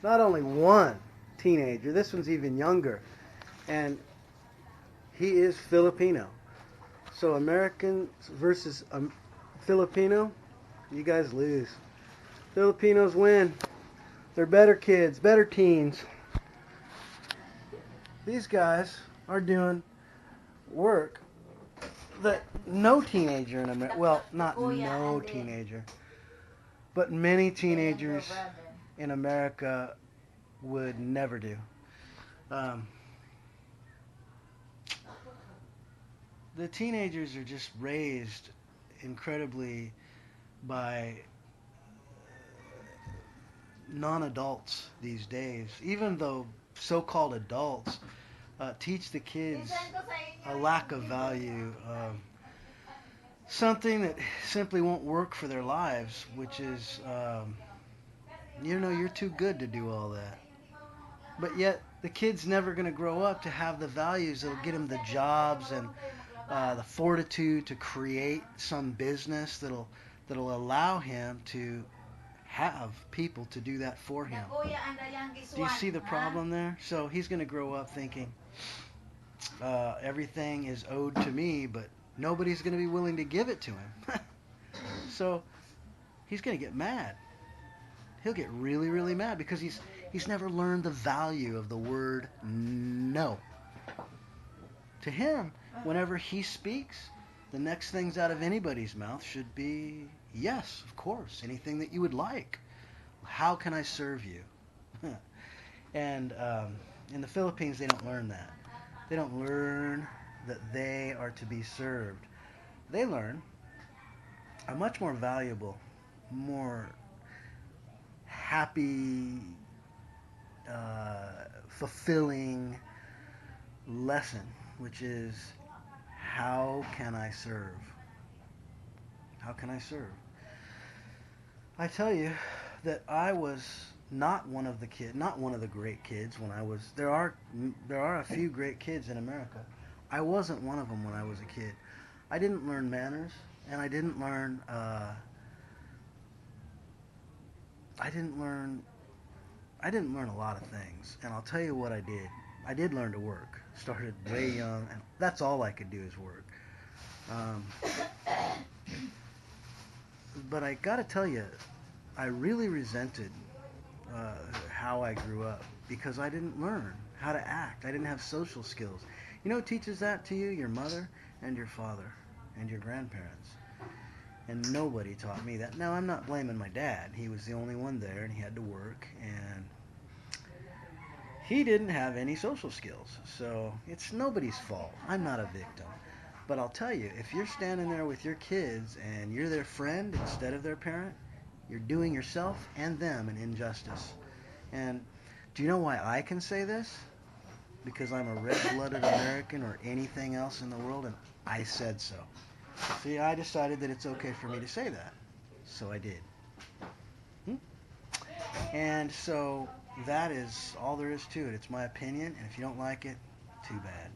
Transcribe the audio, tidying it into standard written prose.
not only one teenager, this one's even younger, and he is Filipino. So American versus Filipino, you guys lose. Filipinos win. They're better kids, better teens. These guys are doing work that no teenager in America, well, not no teenager, but many teenagers in America would never do. Um, the teenagers are just raised incredibly by non-adults these days, even though so-called adults teach the kids a lack of value, something that simply won't work for their lives, which is, you're too good to do all that. But yet, the kid's never going to grow up to have the values that'll get him the jobs and the fortitude to create some business that'll allow him to have people to do that for him. Do you see the problem there? So he's going to grow up thinking everything is owed to me, but nobody's going to be willing to give it to him. So he's going to get mad. He'll get really, really mad because he's never learned the value of the word no. To him, whenever he speaks, the next things out of anybody's mouth should be yes, of course, anything that you would like. How can I serve you? And in the Philippines, they don't learn that. They don't learn that they are to be served. They learn a much more valuable, more happy, fulfilling lesson, which is how can I serve? How can I serve? I tell you that I was not one of the great kids when I was. There are a few great kids in America. I wasn't one of them when I was a kid. I didn't learn manners, and I didn't learn. I didn't learn. I didn't learn a lot of things, and I'll tell you what I did. I did learn to work. Started way young, and that's all I could do is work. Um, but I got to tell you, I really resented how I grew up because I didn't learn how to act. I didn't have social skills. You know who teaches that to you? Your mother and your father and your grandparents. And nobody taught me that. Now, I'm not blaming my dad. He was the only one there, and he had to work, and he didn't have any social skills. So it's nobody's fault. I'm not a victim. But I'll tell you, if you're standing there with your kids and you're their friend instead of their parent, you're doing yourself and them an injustice. And do you know why I can say this? Because I'm a red-blooded American or anything else in the world, and I said so. See, I decided that it's okay for me to say that. So I did. Hmm? And so that is all there is to it. It's my opinion, and if you don't like it, too bad.